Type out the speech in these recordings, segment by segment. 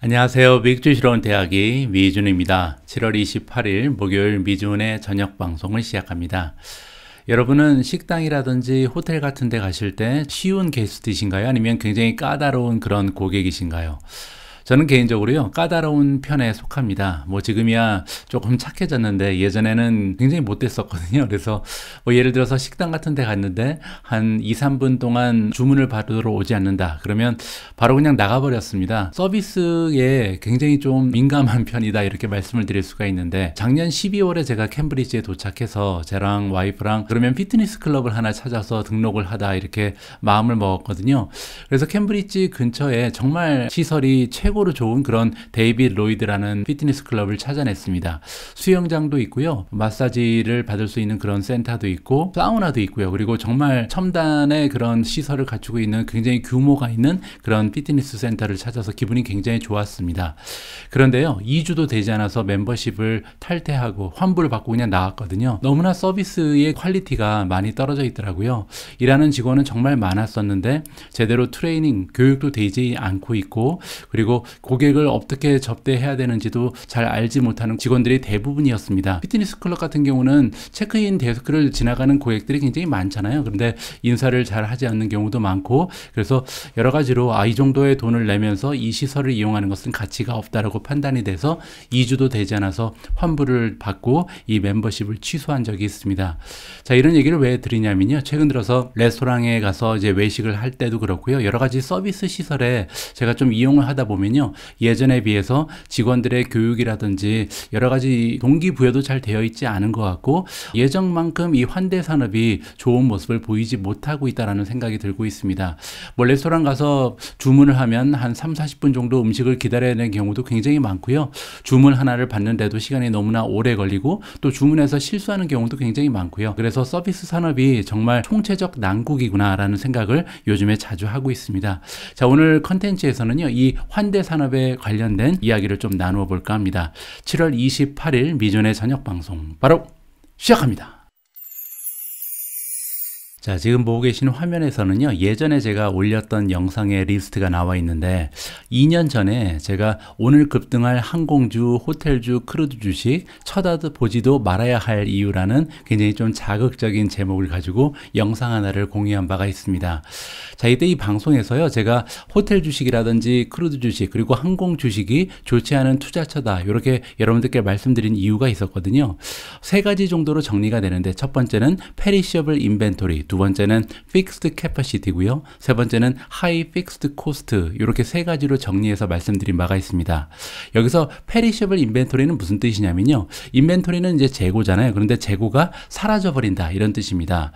안녕하세요. 미국주식으로온 대학이 미준입니다. 7월 28일 목요일 미준의 저녁 방송을 시작합니다. 여러분은 식당이라든지 호텔 같은 데 가실 때 쉬운 게스트이신가요? 아니면 굉장히 까다로운 그런 고객이신가요? 저는 개인적으로요, 까다로운 편에 속합니다. 지금이야 조금 착해졌는데 예전에는 굉장히 못됐었거든요. 그래서 예를 들어서 식당 같은 데 갔는데 한 2, 3분 동안 주문을 받으러 오지 않는다. 그러면 바로 그냥 나가버렸습니다. 서비스에 굉장히 좀 민감한 편이다. 이렇게 말씀을 드릴 수가 있는데, 작년 12월에 제가 캠브리지에 도착해서 저랑 와이프랑 그러면 피트니스 클럽을 하나 찾아서 등록을 하다 이렇게 마음을 먹었거든요. 그래서 캠브리지 근처에 정말 시설이 최고로 좋은 그런 데이빗 로이드라는 피트니스 클럽을 찾아냈습니다. 수영장도 있고요, 마사지를 받을 수 있는 그런 센터도 있고, 사우나도 있고요. 그리고 정말 첨단의 그런 시설을 갖추고 있는 굉장히 규모가 있는 그런 피트니스 센터를 찾아서 기분이 굉장히 좋았습니다. 그런데요, 2주도 되지 않아서 멤버십을 탈퇴하고 환불을 받고 그냥 나왔거든요. 너무나 서비스의 퀄리티가 많이 떨어져 있더라고요. 일하는 직원은 정말 많았었는데 제대로 트레이닝, 교육도 되지 않고 있고, 그리고 고객을 어떻게 접대해야 되는지도 잘 알지 못하는 직원들이 대부분이었습니다. 피트니스 클럽 같은 경우는 체크인 데스크를 지나가는 고객들이 굉장히 많잖아요. 그런데 인사를 잘 하지 않는 경우도 많고, 그래서 여러 가지로 이 정도의 돈을 내면서 이 시설을 이용하는 것은 가치가 없다라고 판단이 돼서 2주도 되지 않아서 환불을 받고 이 멤버십을 취소한 적이 있습니다. 자, 이런 얘기를 왜 드리냐면요, 최근 들어서 레스토랑에 가서 이제 외식을 할 때도 그렇고요, 여러 가지 서비스 시설에 제가 좀 이용을 하다 보면요, 예전에 비해서 직원들의 교육이라든지 여러 가지 동기부여도 잘 되어 있지 않은 것 같고, 예전만큼 이 환대 산업이 좋은 모습을 보이지 못하고 있다는 생각이 들고 있습니다. 레스토랑 가서 주문을 하면 한 3, 40분 정도 음식을 기다려야 되는 경우도 굉장히 많고요. 주문 하나를 받는데도 시간이 너무나 오래 걸리고, 또 주문해서 실수하는 경우도 굉장히 많고요. 그래서 서비스 산업이 정말 총체적 난국이구나 라는 생각을 요즘에 자주 하고 있습니다. 자, 오늘 컨텐츠에서는요, 이 환대 산업에 관련된 이야기를 좀 나누어 볼까 합니다. 7월 28일 미존의 저녁 방송 바로 시작합니다. 자, 지금 보고 계시는 화면에서는요, 예전에 제가 올렸던 영상의 리스트가 나와 있는데, 2년 전에 제가 오늘 급등할 항공주, 호텔주, 크루즈 주식 쳐다보지도 말아야 할 이유라는 굉장히 좀 자극적인 제목을 가지고 영상 하나를 공유한 바가 있습니다. 자, 이때 이 방송에서요, 제가 호텔 주식이라든지 크루즈 주식 그리고 항공 주식이 좋지 않은 투자처다, 이렇게 여러분들께 말씀드린 이유가 있었거든요. 세 가지 정도로 정리가 되는데, 첫 번째는 페리셔블 인벤토리, 두 번째는 픽스드 캐퍼시티고요, 세 번째는 하이 픽스드 코스트, 이렇게 세 가지로 정리해서 말씀드린 바가 있습니다. 여기서 페리셔블 인벤토리는 무슨 뜻이냐면요, 인벤토리는 이제 재고잖아요. 그런데 재고가 사라져 버린다, 이런 뜻입니다.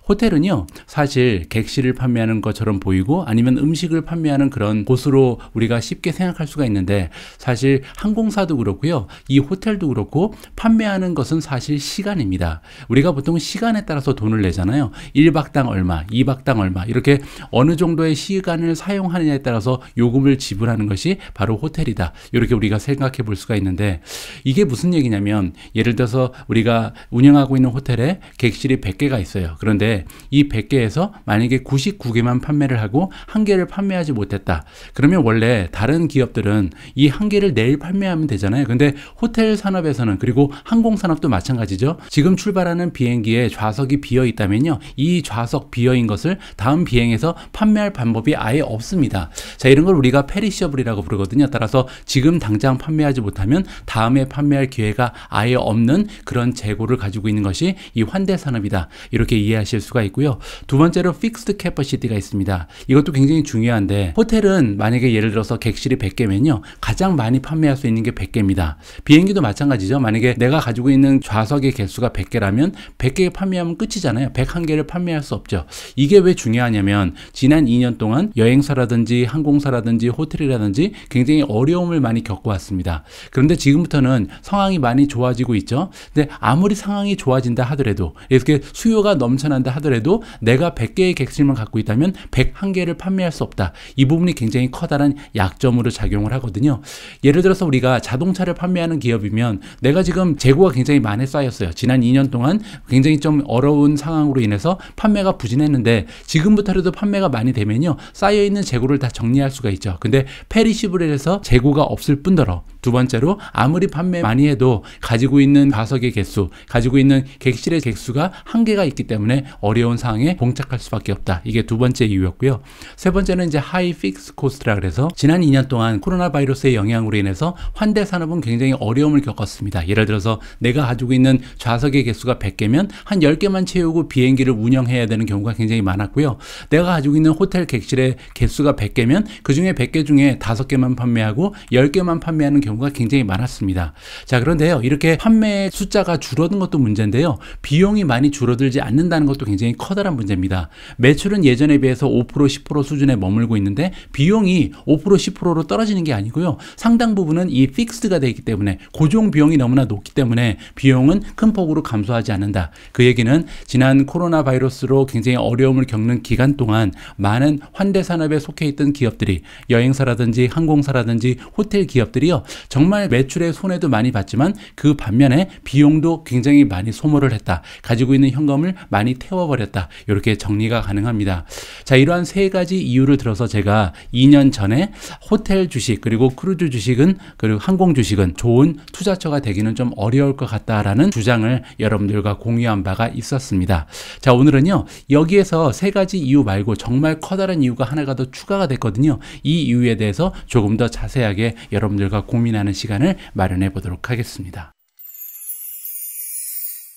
호텔은요, 사실 객실을 판매하는 것처럼 보이고 아니면 음식을 판매하는 그런 곳으로 우리가 쉽게 생각할 수가 있는데, 사실 항공사도 그렇고요, 이 호텔도 그렇고 판매하는 것은 사실 시간입니다. 우리가 보통 시간에 따라서 돈을 내잖아요. 1박당 얼마, 2박당 얼마, 이렇게 어느 정도의 시간을 사용하느냐에 따라서 요금을 지불하는 것이 바로 호텔이다, 이렇게 우리가 생각해 볼 수가 있는데, 이게 무슨 얘기냐면, 예를 들어서 우리가 운영하고 있는 호텔에 객실이 100개가 있어요. 그런데 이 100개에서 만약에 99개만 판매를 하고 1개를 판매하지 못했다. 그러면 원래 다른 기업들은 이 1개를 내일 판매하면 되잖아요. 근데 호텔 산업에서는, 그리고 항공 산업도 마찬가지죠. 지금 출발하는 비행기에 좌석이 비어 있다면요, 이 좌석 비어인 것을 다음 비행에서 판매할 방법이 아예 없습니다. 자, 이런 걸 우리가 페리셔블이라고 부르거든요. 따라서 지금 당장 판매하지 못하면 다음에 판매할 기회가 아예 없는 그런 재고를 가지고 있는 것이 이 환대 산업이다, 이렇게 이해하실 수가 있고요. 두 번째로 픽스드 캐퍼시티가 있습니다. 이것도 굉장히 중요한데, 호텔은 만약에 예를 들어서 객실이 100개면요, 가장 많이 판매할 수 있는 게 100개입니다. 비행기도 마찬가지죠. 만약에 내가 가지고 있는 좌석의 개수가 100개라면 100개 판매하면 끝이잖아요. 101개를 판매할 수 없죠. 이게 왜 중요하냐면, 지난 2년 동안 여행사라든지 항공사라든지 호텔이라든지 굉장히 어려움을 많이 겪어왔습니다. 그런데 지금부터는 상황이 많이 좋아지고 있죠. 근데 아무리 상황이 좋아진다 하더라도, 이렇게 수요가 넘쳐난다 하더라도 내가 100개의 객실만 갖고 있다면 101개를 판매할 수 없다. 이 부분이 굉장히 커다란 약점으로 작용을 하거든요. 예를 들어서 우리가 자동차를 판매하는 기업이면 내가 지금 재고가 굉장히 많이 쌓였어요. 지난 2년 동안 굉장히 좀 어려운 상황으로 인해서 판매가 부진했는데 지금부터라도 판매가 많이 되면요, 쌓여있는 재고를 다 정리할 수가 있죠. 근데 페리시블에서 재고가 없을 뿐더러, 두 번째로 아무리 판매 많이 해도 가지고 있는 좌석의 개수, 가지고 있는 객실의 개수가 한계가 있기 때문에 어려운 상황에 봉착할 수밖에 없다. 이게 두 번째 이유였고요. 세 번째는 이제 하이 픽스 코스트라 그래서 지난 2년 동안 코로나 바이러스의 영향으로 인해서 환대 산업은 굉장히 어려움을 겪었습니다. 예를 들어서 내가 가지고 있는 좌석의 개수가 100개면 한 10개만 채우고 비행기를 운영해야 되는 경우가 굉장히 많았고요. 내가 가지고 있는 호텔 객실의 개수가 100개면 그 중에 100개 중에 5개만 판매하고 10개만 판매하는 경우가 굉장히 많았습니다. 자, 그런데요, 이렇게 판매 숫자가 줄어든 것도 문제인데요, 비용이 많이 줄어들지 않는다는 것도 굉장히 커다란 문제입니다. 매출은 예전에 비해서 5%, 10% 수준에 머물고 있는데 비용이 5%, 10%로 떨어지는 게 아니고요, 상당 부분은 이 픽스드가 되어 있기 때문에, 고정 비용이 너무나 높기 때문에 비용은 큰 폭으로 감소하지 않는다. 그 얘기는 지난 코로나 바이러스로 굉장히 어려움을 겪는 기간 동안 많은 환대 산업에 속해 있던 기업들이, 여행사라든지 항공사라든지 호텔 기업들이요, 정말 매출의 손해도 많이 봤지만 그 반면에 비용도 굉장히 많이 소모를 했다. 가지고 있는 현금을 많이 태워버렸다. 이렇게 정리가 가능합니다. 자, 이러한 세 가지 이유를 들어서 제가 2년 전에 호텔 주식, 그리고 크루즈 주식은, 그리고 항공 주식은 좋은 투자처가 되기는 좀 어려울 것 같다라는 주장을 여러분들과 공유한 바가 있었습니다. 자, 오늘은요, 여기에서 세 가지 이유 말고 정말 커다란 이유가 하나가 더 추가가 됐거든요. 이 이유에 대해서 조금 더 자세하게 여러분들과 고민하는 시간을 마련해 보도록 하겠습니다.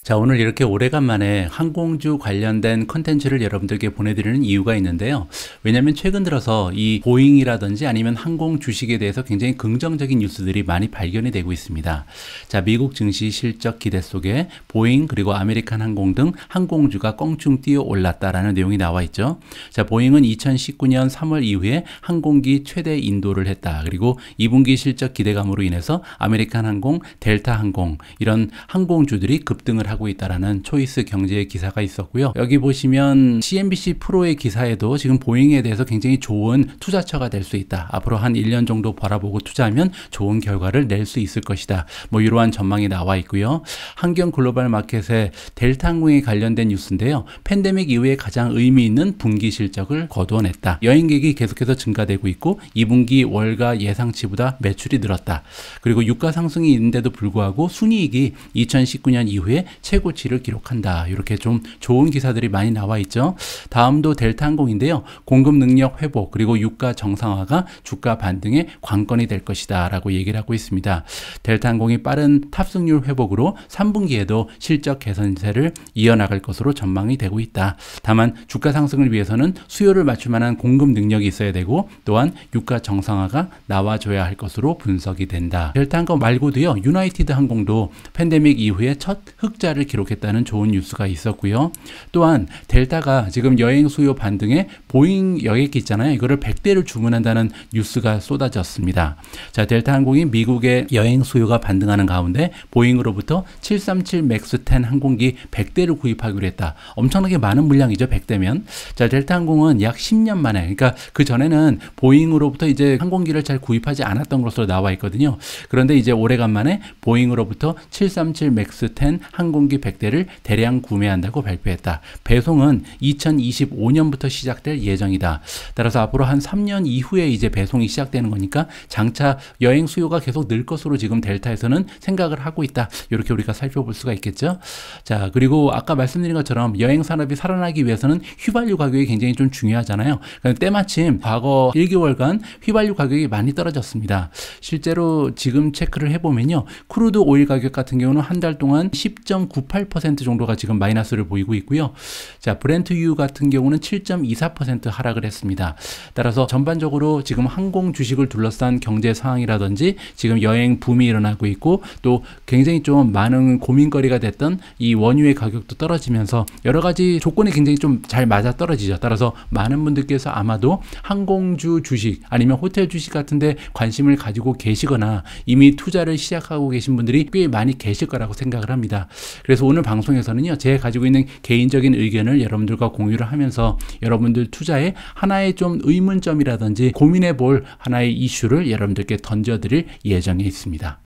자, 오늘 이렇게 오래간만에 항공주 관련된 컨텐츠를 여러분들께 보내드리는 이유가 있는데요. 왜냐하면 최근 들어서 이 보잉이라든지 아니면 항공 주식에 대해서 굉장히 긍정적인 뉴스들이 많이 발견이 되고 있습니다. 자, 미국 증시 실적 기대 속에 보잉 그리고 아메리칸 항공 등 항공주가 껑충 뛰어 올랐다라는 내용이 나와 있죠. 자, 보잉은 2019년 3월 이후에 항공기 최대 인도를 했다. 그리고 2분기 실적 기대감으로 인해서 아메리칸 항공, 델타 항공 이런 항공주들이 급등을 하고 있다라는 초이스 경제의 기사가 있었고요. 여기 보시면 CNBC 프로의 기사에도 지금 보잉에 대해서 굉장히 좋은 투자처가 될 수 있다. 앞으로 한 1년 정도 바라보고 투자하면 좋은 결과를 낼 수 있을 것이다. 뭐 이러한 전망이 나와 있고요. 한경 글로벌 마켓에 델타 항공에 관련된 뉴스인데요. 팬데믹 이후에 가장 의미 있는 분기 실적을 거두어냈다. 여행객이 계속해서 증가되고 있고 2분기 월가 예상치보다 매출이 늘었다. 그리고 유가 상승이 있는데도 불구하고 순이익이 2019년 이후에 최고치를 기록한다. 이렇게 좀 좋은 기사들이 많이 나와 있죠. 다음도 델타 항공인데요. 공급 능력 회복 그리고 유가 정상화가 주가 반등의 관건이 될 것이다 라고 얘기를 하고 있습니다. 델타 항공이 빠른 탑승률 회복으로 3분기에도 실적 개선세를 이어나갈 것으로 전망이 되고 있다. 다만 주가 상승을 위해서는 수요를 맞출 만한 공급 능력이 있어야 되고 또한 유가 정상화가 나와줘야 할 것으로 분석이 된다. 델타 항공 말고도요. 유나이티드 항공도 팬데믹 이후에 첫 흑자를 기록했다는 좋은 뉴스가 있었고요. 또한 델타가 지금 여행 수요 반등에 보잉 여객기 있잖아요. 이거를 100대를 주문한다는 뉴스가 쏟아졌습니다. 자, 델타 항공이 미국의 여행 수요가 반등하는 가운데 보잉으로부터 737 맥스 10 항공기 100대를 구입하기로 했다. 엄청나게 많은 물량이죠. 100대면. 자, 델타 항공은 약 10년 만에, 그러니까 그 전에는 보잉으로부터 이제 항공기를 잘 구입하지 않았던 것으로 나와 있거든요. 그런데 이제 오래간만에 보잉으로부터 737 맥스 10 항공기 100대를 대량 구매한다고 발표했다. 배송은 2025년부터 시작될 예정이다. 따라서 앞으로 한 3년 이후에 이제 배송이 시작되는 거니까 장차 여행 수요가 계속 늘 것으로 지금 델타에서는 생각을 하고 있다. 이렇게 우리가 살펴볼 수가 있겠죠. 자, 그리고 아까 말씀드린 것처럼 여행 산업이 살아나기 위해서는 휘발유 가격이 굉장히 좀 중요하잖아요. 때마침 과거 1개월간 휘발유 가격이 많이 떨어졌습니다. 실제로 지금 체크를 해보면요. 크루드 오일 가격 같은 경우는 한 달 동안 10.98% 정도가 지금 마이너스를 보이고 있고요. 자, 브렌트유 같은 경우는 7.24% 하락을 했습니다. 따라서 전반적으로 지금 항공 주식을 둘러싼 경제 상황이라든지 지금 여행 붐이 일어나고 있고 또 굉장히 좀 많은 고민거리가 됐던 이 원유의 가격도 떨어지면서 여러 가지 조건이 굉장히 좀 잘 맞아 떨어지죠. 따라서 많은 분들께서 아마도 항공주 주식 아니면 호텔 주식 같은데 관심을 가지고 계시거나 이미 투자를 시작하고 계신 분들이 꽤 많이 계실 거라고 생각을 합니다. 그래서 오늘 방송에서는요, 제가 가지고 있는 개인적인 의견을 여러분들과 공유를 하면서 여러분들 투자에 하나의 좀 의문점이라든지 고민해 볼 하나의 이슈를 여러분들께 던져드릴 예정에 있습니다.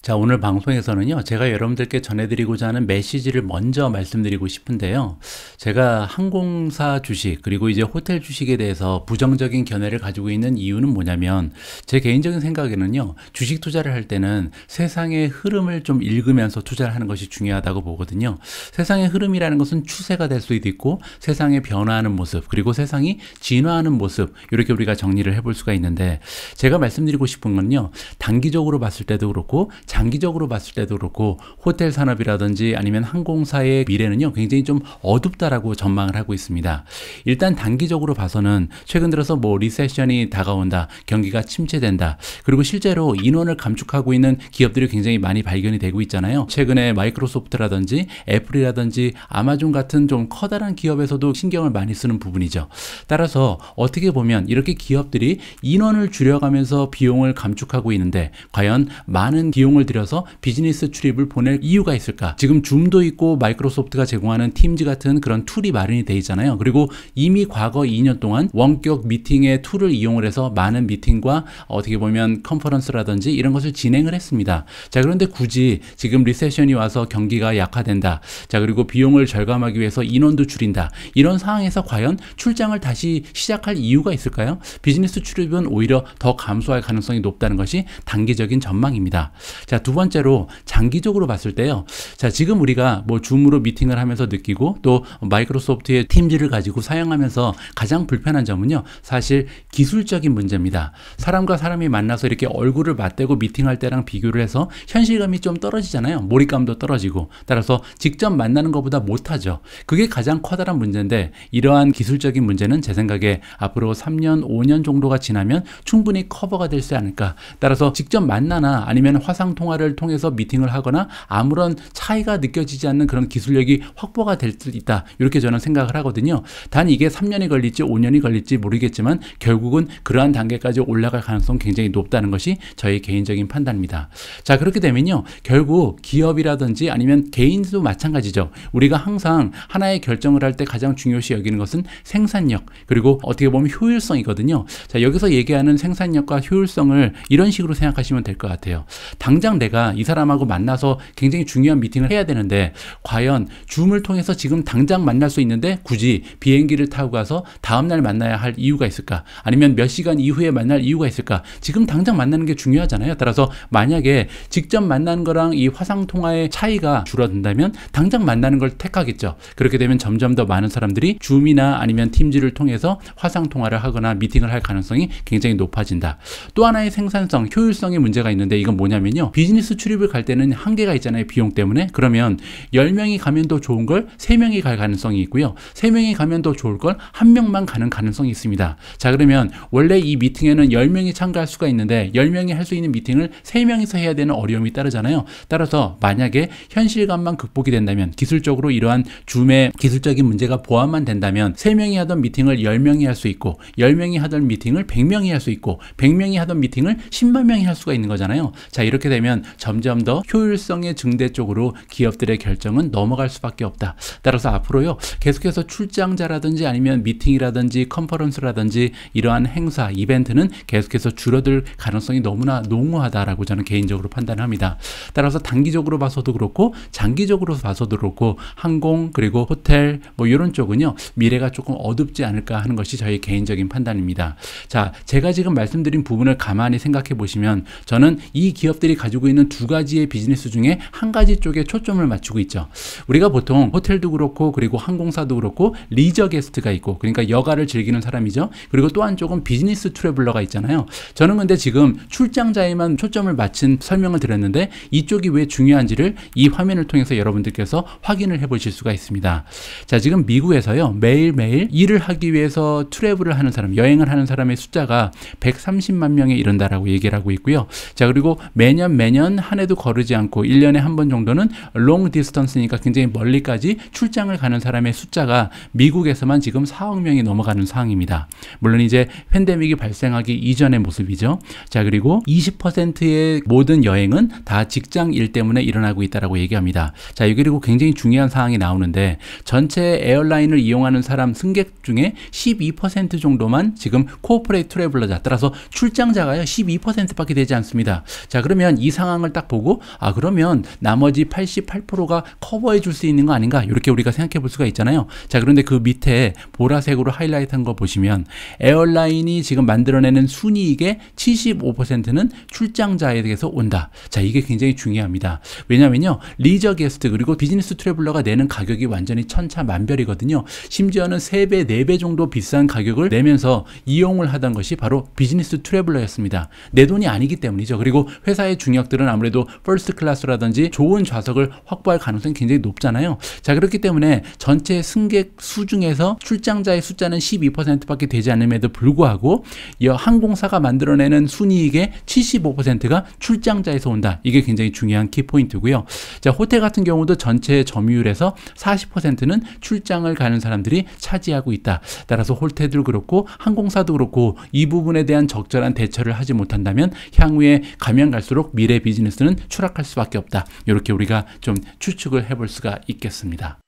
자, 오늘 방송에서는요, 제가 여러분들께 전해드리고자 하는 메시지를 먼저 말씀드리고 싶은데요. 제가 항공사 주식, 그리고 이제 호텔 주식에 대해서 부정적인 견해를 가지고 있는 이유는 뭐냐면, 제 개인적인 생각에는요, 주식 투자를 할 때는 세상의 흐름을 좀 읽으면서 투자를 하는 것이 중요하다고 보거든요. 세상의 흐름이라는 것은 추세가 될 수도 있고, 세상의 변화하는 모습, 그리고 세상이 진화하는 모습, 이렇게 우리가 정리를 해볼 수가 있는데, 제가 말씀드리고 싶은 건요, 단기적으로 봤을 때도 그렇고, 장기적으로 봤을 때도 그렇고 호텔 산업이라든지 아니면 항공사의 미래는요 굉장히 좀 어둡다라고 전망을 하고 있습니다. 일단 단기적으로 봐서는 최근 들어서 뭐 리세션이 다가온다, 경기가 침체된다, 그리고 실제로 인원을 감축하고 있는 기업들이 굉장히 많이 발견이 되고 있잖아요. 최근에 마이크로소프트라든지 애플이라든지 아마존 같은 좀 커다란 기업에서도 신경을 많이 쓰는 부분이죠. 따라서 어떻게 보면 이렇게 기업들이 인원을 줄여가면서 비용을 감축하고 있는데 과연 많은 비용을 들여서 비즈니스 출입을 보낼 이유가 있을까? 지금 줌도 있고 마이크로소프트가 제공하는 팀즈 같은 그런 툴이 마련이 돼 있잖아요. 그리고 이미 과거 2년 동안 원격 미팅의 툴을 이용을 해서 많은 미팅과 어떻게 보면 컨퍼런스라든지 이런 것을 진행을 했습니다. 자, 그런데 굳이 지금 리세션이 와서 경기가 약화된다. 자, 그리고 비용을 절감하기 위해서 인원도 줄인다. 이런 상황에서 과연 출장을 다시 시작할 이유가 있을까요? 비즈니스 출입은 오히려 더 감소할 가능성이 높다는 것이 단기적인 전망입니다. 자, 두 번째로 장기적으로 봤을 때요. 자, 지금 우리가 뭐 줌으로 미팅을 하면서 느끼고 또 마이크로소프트의 팀즈를 가지고 사용하면서 가장 불편한 점은요. 사실 기술적인 문제입니다. 사람과 사람이 만나서 이렇게 얼굴을 맞대고 미팅할 때랑 비교를 해서 현실감이 좀 떨어지잖아요. 몰입감도 떨어지고. 따라서 직접 만나는 것보다 못하죠. 그게 가장 커다란 문제인데 이러한 기술적인 문제는 제 생각에 앞으로 3년, 5년 정도가 지나면 충분히 커버가 되지 않을까. 따라서 직접 만나나 아니면 화상 통화를 통해서 미팅을 하거나 아무런 차이가 느껴지지 않는 그런 기술력이 확보가 될 수 있다. 이렇게 저는 생각을 하거든요. 단 이게 3년이 걸릴지 5년이 걸릴지 모르겠지만 결국은 그러한 단계까지 올라갈 가능성이 굉장히 높다는 것이 저희 개인적인 판단입니다. 자, 그렇게 되면요. 결국 기업이라든지 아니면 개인도 마찬가지죠. 우리가 항상 하나의 결정을 할 때 가장 중요시 여기는 것은 생산력, 그리고 어떻게 보면 효율성이거든요. 자, 여기서 얘기하는 생산력과 효율성을 이런 식으로 생각하시면 될 것 같아요. 당장 내가 이 사람하고 만나서 굉장히 중요한 미팅을 해야 되는데 과연 줌을 통해서 지금 당장 만날 수 있는데 굳이 비행기를 타고 가서 다음날 만나야 할 이유가 있을까? 아니면 몇 시간 이후에 만날 이유가 있을까? 지금 당장 만나는 게 중요하잖아요. 따라서 만약에 직접 만나는 거랑 이 화상통화의 차이가 줄어든다면 당장 만나는 걸 택하겠죠. 그렇게 되면 점점 더 많은 사람들이 줌이나 아니면 팀즈를 통해서 화상통화를 하거나 미팅을 할 가능성이 굉장히 높아진다. 또 하나의 생산성, 효율성의 문제가 있는데 이건 뭐냐면요. 비즈니스 출입을 갈 때는 한계가 있잖아요. 비용 때문에. 그러면 10명이 가면 더 좋은 걸 3명이 갈 가능성이 있고요. 3명이 가면 더 좋을 걸 1명만 가는 가능성이 있습니다. 자, 그러면 원래 이 미팅에는 10명이 참가할 수가 있는데 10명이 할 수 있는 미팅을 3명이서 해야 되는 어려움이 따르잖아요. 따라서 만약에 현실감만 극복이 된다면 기술적으로 이러한 줌의 기술적인 문제가 보완만 된다면 3명이 하던 미팅을 10명이 할 수 있고 10명이 하던 미팅을 100명이 할 수 있고 100명이 하던 미팅을 10만 명이 할 수가 있는 거잖아요. 자, 이렇게 되면 점점 더 효율성의 증대 쪽으로 기업들의 결정은 넘어갈 수밖에 없다. 따라서 앞으로요. 계속해서 출장자라든지 아니면 미팅이라든지 컨퍼런스라든지 이러한 행사, 이벤트는 계속해서 줄어들 가능성이 너무나 농후하다라고 저는 개인적으로 판단합니다. 따라서 단기적으로 봐서도 그렇고 장기적으로 봐서도 그렇고 항공 그리고 호텔 뭐 이런 쪽은요. 미래가 조금 어둡지 않을까 하는 것이 저희 개인적인 판단입니다. 자, 제가 지금 말씀드린 부분을 가만히 생각해 보시면 저는 이 기업들이 가지고 있는 두 가지의 비즈니스 중에 한 가지 쪽에 초점을 맞추고 있죠. 우리가 보통 호텔도 그렇고 그리고 항공사도 그렇고 리저 게스트가 있고 그러니까 여가를 즐기는 사람이죠. 그리고 또 한쪽은 비즈니스 트래블러가 있잖아요. 저는 근데 지금 출장자에만 초점을 맞춘 설명을 드렸는데 이쪽이 왜 중요한지를 이 화면을 통해서 여러분들께서 확인을 해 보실 수가 있습니다. 자, 지금 미국에서요. 매일매일 일을 하기 위해서 트래블을 하는 사람, 여행을 하는 사람의 숫자가 130만 명에 이른다라고 얘기를 하고 있고요. 자, 그리고 매년 한 해도 거르지 않고 1년에 한 번 정도는 롱 디스턴스니까 굉장히 멀리까지 출장을 가는 사람의 숫자가 미국에서만 지금 4억 명이 넘어가는 상황입니다. 물론 이제 팬데믹이 발생하기 이전의 모습이죠. 자, 그리고 20%의 모든 여행은 다 직장 일 때문에 일어나고 있다라고 얘기합니다. 자, 그리고 굉장히 중요한 사항이 나오는데 전체 에어라인을 이용하는 사람 승객 중에 12% 정도만 지금 코퍼레이트 트래블러자, 따라서 출장자가요 12%밖에 되지 않습니다. 자, 그러면 이 상황을 딱 보고 그러면 나머지 88%가 커버해 줄 수 있는 거 아닌가 이렇게 우리가 생각해 볼 수가 있잖아요. 자, 그런데 그 밑에 보라색으로 하이라이트한 거 보시면 에어라인이 지금 만들어내는 순이익의 75%는 출장자에게서 온다. 자, 이게 굉장히 중요합니다. 왜냐면요, 리저 게스트 그리고 비즈니스 트래블러가 내는 가격이 완전히 천차만별이거든요. 심지어는 3배, 4배 정도 비싼 가격을 내면서 이용을 하던 것이 바로 비즈니스 트래블러였습니다. 내 돈이 아니기 때문이죠. 그리고 회사의 중역들은 아무래도 퍼스트 클래스라든지 좋은 좌석을 확보할 가능성이 굉장히 높잖아요. 자, 그렇기 때문에 전체 승객 수 중에서 출장자의 숫자는 12%밖에 되지 않음에도 불구하고 이 항공사가 만들어내는 순이익의 75%가 출장자에서 온다. 이게 굉장히 중요한 키포인트고요. 자, 호텔 같은 경우도 전체 점유율에서 40%는 출장을 가는 사람들이 차지하고 있다. 따라서 호텔도 그렇고 항공사도 그렇고 이 부분에 대한 적절한 대처를 하지 못한다면 향후에 가면 갈수록 미래 비즈니스는 추락할 수밖에 없다. 이렇게 우리가 좀 추측을 해볼 수가 있겠습니다.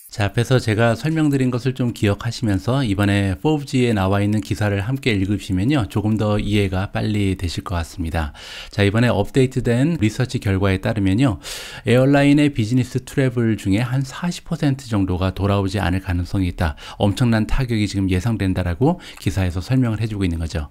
자, 앞에서 제가 설명드린 것을 좀 기억하시면서 이번에 포브지에 나와 있는 기사를 함께 읽으시면요, 조금 더 이해가 빨리 되실 것 같습니다. 자, 이번에 업데이트된 리서치 결과에 따르면요, 에어라인의 비즈니스 트래블 중에 한 40% 정도가 돌아오지 않을 가능성이 있다. 엄청난 타격이 지금 예상된다라고 기사에서 설명을 해주고 있는 거죠.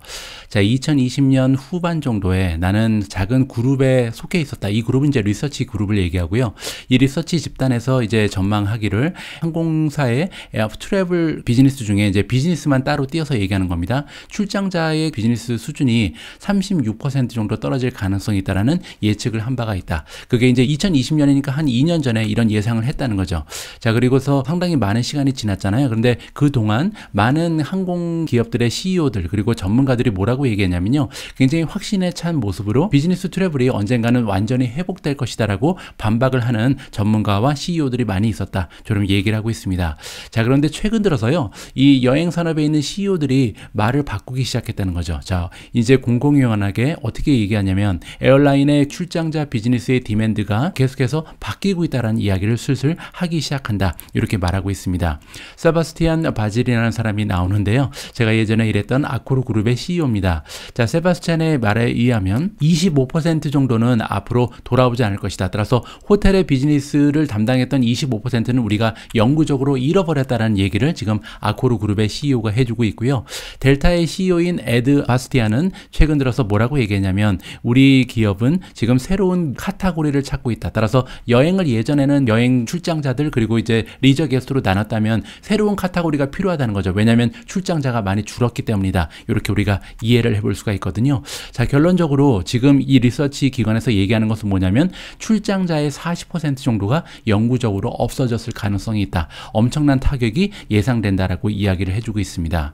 자, 2020년 후반 정도에 나는 작은 그룹에 속해 있었다. 이 그룹은 이제 리서치 그룹을 얘기하고요. 이 리서치 집단에서 이제 전망하기를 항공사의 트래블 비즈니스 중에 이제 비즈니스만 따로 띄어서 얘기하는 겁니다. 출장자의 비즈니스 수준이 36% 정도 떨어질 가능성이 있다라는 예측을 한 바가 있다. 그게 이제 2020년이니까 한 2년 전에 이런 예상을 했다는 거죠. 자, 그리고서 상당히 많은 시간이 지났잖아요. 그런데 그동안 많은 항공 기업들의 CEO들 그리고 전문가들이 뭐라고 얘기했냐면요, 굉장히 확신에 찬 모습으로 비즈니스 트래블이 언젠가는 완전히 회복될 것이다라고 반박을 하는 전문가와 CEO들이 많이 있었다. 좀 얘기를 하고 있습니다. 자, 그런데 최근 들어서요, 이 여행 산업에 있는 CEO들이 말을 바꾸기 시작했다는 거죠. 자, 이제 공공연하게 어떻게 얘기하냐면 에어라인의 출장자 비즈니스의 디맨드가 계속해서 바뀌고 있다는 이야기를 슬슬 하기 시작한다. 이렇게 말하고 있습니다. 세바스티안 바질이라는 사람이 나오는데요. 제가 예전에 일했던 아코르 그룹의 CEO입니다. 자, 세바스찬의 말에 의하면 25% 정도는 앞으로 돌아오지 않을 것이다. 따라서 호텔의 비즈니스를 담당했던 25%는 우리가 영구적으로 잃어버렸다는 얘기를 지금 아코르 그룹의 CEO가 해주고 있고요. 델타의 CEO인 에드 바스티안은 최근 들어서 뭐라고 얘기했냐면 우리 기업은 지금 새로운 카테고리를 찾고 있다. 따라서 여행을 예전에는 여행 출장자들 그리고 이제 리저 게스트로 나눴다면 새로운 카테고리가 필요하다는 거죠. 왜냐하면 출장자가 많이 줄었기 때문이다. 이렇게 우리가 이해를 해볼 수가 있거든요. 자, 결론적으로 지금 이 리서치 기관에서 얘기하는 것은 뭐냐면 출장자의 40% 정도가 영구적으로 없어졌을 가능성이 있다. 엄청난 타격이 예상된다라고 이야기를 해주고 있습니다.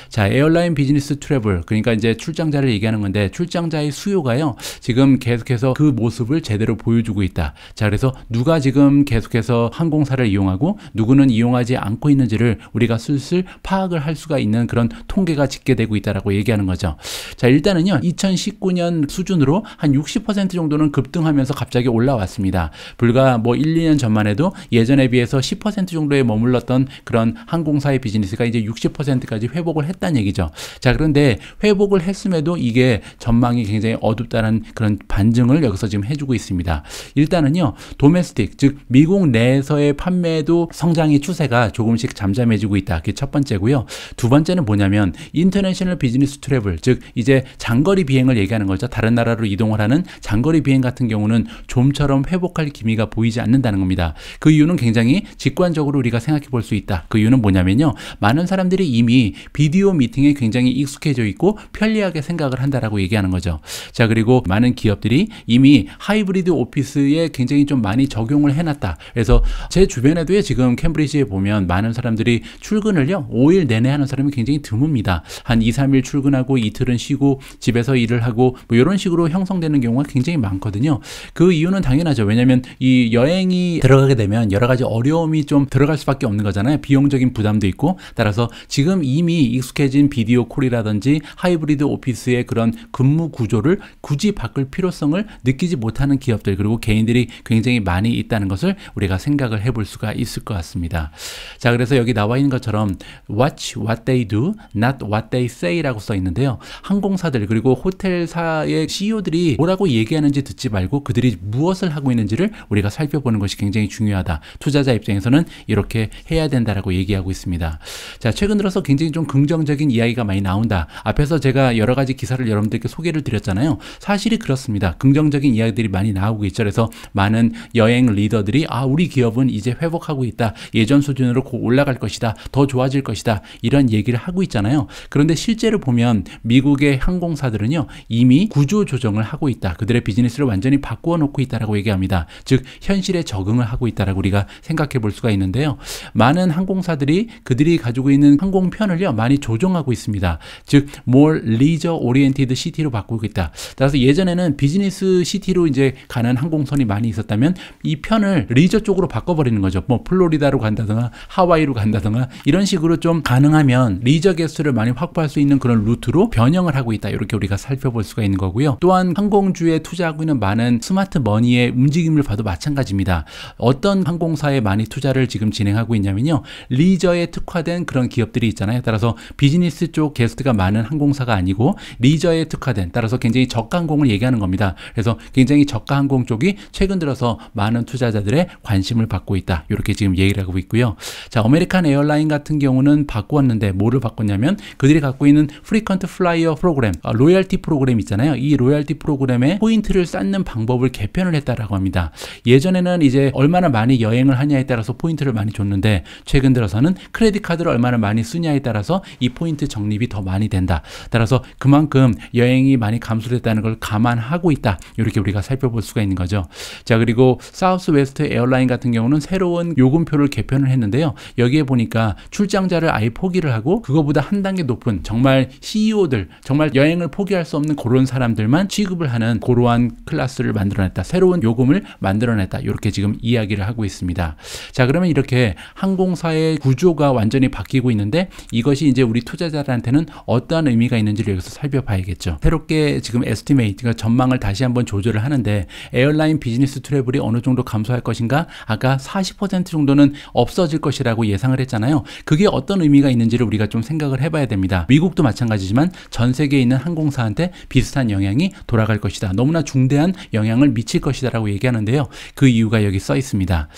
자, 에어라인 비즈니스 트래블, 그러니까 이제 출장자를 얘기하는 건데 출장자의 수요가요, 지금 계속해서 그 모습을 제대로 보여주고 있다. 자, 그래서 누가 지금 계속해서 항공사를 이용하고 누구는 이용하지 않고 있는지를 우리가 슬슬 파악을 할 수가 있는 그런 통계가 집계되고 있다라고 얘기하는 거죠. 자, 일단은요, 2019년 수준으로 한 60% 정도는 급등하면서 갑자기 올라왔습니다. 불과 뭐 1, 2년 전만 해도 예전에 비해서 10% 정도에 머물렀던 그런 항공사의 비즈니스가 이제 60%까지 회복을 했다는 얘기죠. 자, 그런데 회복을 했음에도 이게 전망이 굉장히 어둡다는 그런 반증을 여기서 지금 해주고 있습니다. 일단은요, 도메스틱, 즉 미국 내에서의 판매도 성장의 추세가 조금씩 잠잠해지고 있다. 그게 첫 번째고요. 두 번째는 뭐냐면 인터내셔널 비즈니스 트래블, 즉 이제 장거리 비행을 얘기하는 거죠. 다른 나라로 이동을 하는 장거리 비행 같은 경우는 좀처럼 회복할 기미가 보이지 않는다는 겁니다. 그 이유는 굉장히 직관적으로 우리가 생각해 볼 수 있다. 그 이유는 뭐냐면요, 많은 사람들이 이미 비디오 미팅에 굉장히 익숙해져 있고 편리하게 생각을 한다라고 얘기하는 거죠. 자, 그리고 많은 기업들이 이미 하이브리드 오피스에 굉장히 좀 많이 적용을 해놨다. 그래서 제 주변에도 지금 캠브리지에 보면 많은 사람들이 출근을요 5일 내내 하는 사람이 굉장히 드뭅니다. 한 2, 3일 출근하고 이틀은 쉬고 집에서 일을 하고 뭐 이런 식으로 형성되는 경우가 굉장히 많거든요. 그 이유는 당연하죠. 왜냐하면 이 여행이 들어가게 되면 여러 가지 어려움이 좀 들어갈 수밖에 없는 거잖아요. 비용적인 부담도 있고. 따라서 지금 이미 익숙해진 비디오 콜이라든지 하이브리드 오피스의 그런 근무 구조를 굳이 바꿀 필요성을 느끼지 못하는 기업들, 그리고 개인들이 굉장히 많이 있다는 것을 우리가 생각을 해볼 수가 있을 것 같습니다. 자, 그래서 여기 나와 있는 것처럼 watch what they do, not what they say 라고 써 있는데요. 항공사들 그리고 호텔사의 CEO들이 뭐라고 얘기하는지 듣지 말고 그들이 무엇을 하고 있는지를 우리가 살펴보는 것이 굉장히 중요하다. 투자자 입장에서는 이렇게 해야 된다라고 얘기하고 있습니다. 자, 최근 들어서 굉장히 좀 긍정적인 이야기가 많이 나온다. 앞에서 제가 여러 가지 기사를 여러분들께 소개를 드렸잖아요. 사실이 그렇습니다. 긍정적인 이야기들이 많이 나오고 있죠. 그래서 많은 여행 리더들이 우리 기업은 이제 회복하고 있다. 예전 수준으로 곧 올라갈 것이다. 더 좋아질 것이다. 이런 얘기를 하고 있잖아요. 그런데 실제로 보면 미국의 항공사들은요, 이미 구조 조정을 하고 있다. 그들의 비즈니스를 완전히 바꾸어 놓고 있다라고 얘기합니다. 즉 현실에 적응을 하고 있다라고 우리가 생각해 볼 수가 있는데요. 많은 항공사들이 그들이 가지고 있는 항공편을요 많이 조정하고 있습니다. 즉 more leisure oriented city로 바꾸고 있다. 따라서 예전에는 비즈니스 시티로 이제 가는 항공선이 많이 있었다면 이 편을 리저 쪽으로 바꿔버리는 거죠. 뭐 플로리다로 간다든가 하와이로 간다든가 이런 식으로 좀 가능하면 리저 개수를 많이 확보할 수 있는 그런 루트로 변형을 하고 있다. 이렇게 우리가 살펴볼 수가 있는 거고요. 또한 항공주에 투자하고 있는 많은 스마트 머니의 움직임을 봐도 마찬가지입니다. 어떤 항공사에 많이 투자를 지금 진행하고 있냐면요, 리저에 특화된 그런 기업들이 있잖아요. 따라서 비즈니스 쪽 게스트가 많은 항공사가 아니고 리저에 특화된, 따라서 굉장히 저가 항공을 얘기하는 겁니다. 그래서 굉장히 저가 항공 쪽이 최근 들어서 많은 투자자들의 관심을 받고 있다. 이렇게 지금 얘기를 하고 있고요. 자, 아메리칸 에어라인 같은 경우는 바꾸었는데 뭐를 바꿨냐면 그들이 갖고 있는 프리퀀트 플라이어 프로그램, 로열티 프로그램 있잖아요. 이 로열티 프로그램에 포인트를 쌓는 방법을 개편을 했다라고 합니다. 예전에는 이제 얼마나 많이 여행을 하냐에 따라서 포인트를 많이 줬는데 최근 들어서는 크레딧 카드를 얼마나 많이 쓰냐에 따라서 이 포인트 적립이 더 많이 된다. 따라서 그만큼 여행이 많이 감소됐다는 걸 감안하고 있다. 이렇게 우리가 살펴볼 수가 있는 거죠. 자, 그리고 사우스 웨스트 에어라인 같은 경우는 새로운 요금표를 개편을 했는데요. 여기에 보니까 출장자를 아예 포기를 하고 그거보다 한 단계 높은 정말 CEO들, 정말 여행을 포기할 수 없는 그런 사람들만 취급을 하는 그러한 클래스를 만들어냈다. 새로운 요금을 만들어냈다. 이렇게 지금 이야기를 하고 있습니다. 자, 그러면 이렇게 항공사의 구조가 완전히 바뀌고 있는데 이것이 이제 우리 투자자들한테는 어떠한 의미가 있는지를 여기서 살펴봐야겠죠. 새롭게 지금 에스티메이트, 그러니까 전망을 다시 한번 조절을 하는데 에어라인 비즈니스 트래블이 어느 정도 감소할 것인가? 아까 40% 정도는 없어질 것이라고 예상을 했잖아요. 그게 어떤 의미가 있는지를 우리가 좀 생각을 해봐야 됩니다. 미국도 마찬가지지만 전 세계에 있는 항공사한테 비슷한 영향이 돌아갈 것이다. 너무나 중대한 영향을 미칠 것이다 라고 얘기하는데요. 그 이유가 여기 써 있습니다.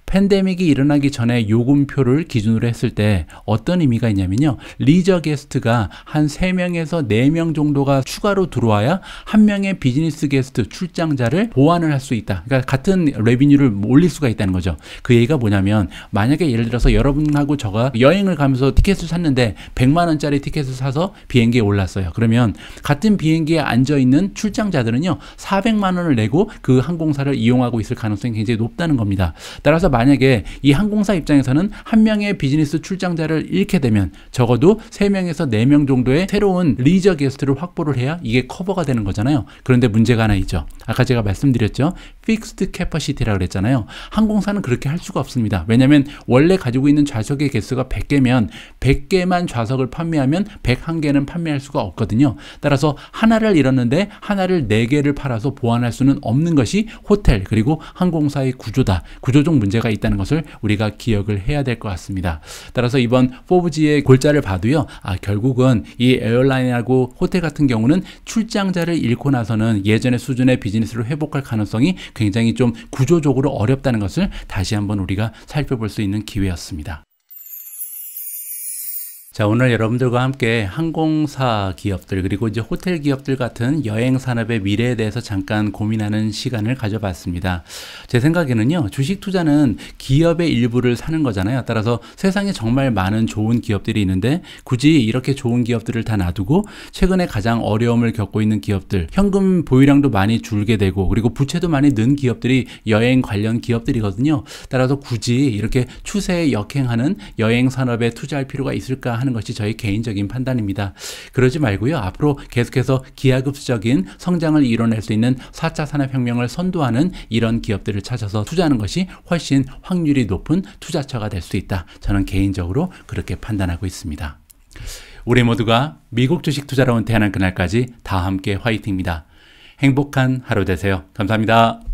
팬데믹이 일어나기 전에 요금표를 기준으로 했을 때 어떤 의미가 있냐면요, 리저 게스트가 한 3명에서 4명 정도가 추가로 들어와야 한 명의 비즈니스 게스트 출장자를 보완을 할 수 있다. 그러니까 같은 레비뉴를 올릴 수가 있다는 거죠. 그 얘기가 뭐냐면 만약에 예를 들어서 여러분하고 저가 여행을 가면서 티켓을 샀는데 100만 원짜리 티켓을 사서 비행기에 올랐어요. 그러면 같은 비행기에 앉아있는 출장자들은요 400만 원을 내고 그 항공사를 이용하고 있을 가능성이 굉장히 높다는 겁니다. 따라서 만약에 이 항공사 입장에서는 한 명의 비즈니스 출장자를 잃게 되면 적어도 3명에서 4명 정도의 새로운 리저 게스트를 확보를 해야 이게 커버가 되는 거잖아요. 그런데 문제가 하나 있죠. 아까 제가 말씀드렸죠. 픽스드 캐퍼시티라고 그랬잖아요. 항공사는 그렇게 할 수가 없습니다. 왜냐하면 원래 가지고 있는 좌석의 개수가 100개면 100개만 좌석을 판매하면 101개는 판매할 수가 없거든요. 따라서 하나를 잃었는데 하나를 4개를 팔아서 보완할 수는 없는 것이 호텔 그리고 항공사의 구조다. 구조적 문제가 있다는 것을 우리가 기억을 해야 될 것 같습니다. 따라서 이번 포브지의 골자를 봐도요. 결국은 이 에어라인하고 호텔 같은 경우는 출장자를 잃고 나서는 예전의 수준의 비즈니스를 회복할 가능성이 굉장히 좀 구조적으로 어렵다는 것을 다시 한번 우리가 살펴볼 수 있는 기회였습니다. 자, 오늘 여러분들과 함께 항공사 기업들 그리고 이제 호텔 기업들 같은 여행 산업의 미래에 대해서 잠깐 고민하는 시간을 가져봤습니다. 제 생각에는요, 주식 투자는 기업의 일부를 사는 거잖아요. 따라서 세상에 정말 많은 좋은 기업들이 있는데 굳이 이렇게 좋은 기업들을 다 놔두고 최근에 가장 어려움을 겪고 있는 기업들, 현금 보유량도 많이 줄게 되고 그리고 부채도 많이 는 기업들이 여행 관련 기업들이거든요. 따라서 굳이 이렇게 추세에 역행하는 여행 산업에 투자할 필요가 있을까 하는 것이 저희 개인적인 판단입니다. 그러지 말고요. 앞으로 계속해서 기하급수적인 성장을 이뤄낼 수 있는 4차 산업혁명을 선도하는 이런 기업들을 찾아서 투자하는 것이 훨씬 확률이 높은 투자처가 될 수 있다. 저는 개인적으로 그렇게 판단하고 있습니다. 우리 모두가 미국 주식 투자로 은퇴하는 그날까지 다 함께 화이팅입니다. 행복한 하루 되세요. 감사합니다.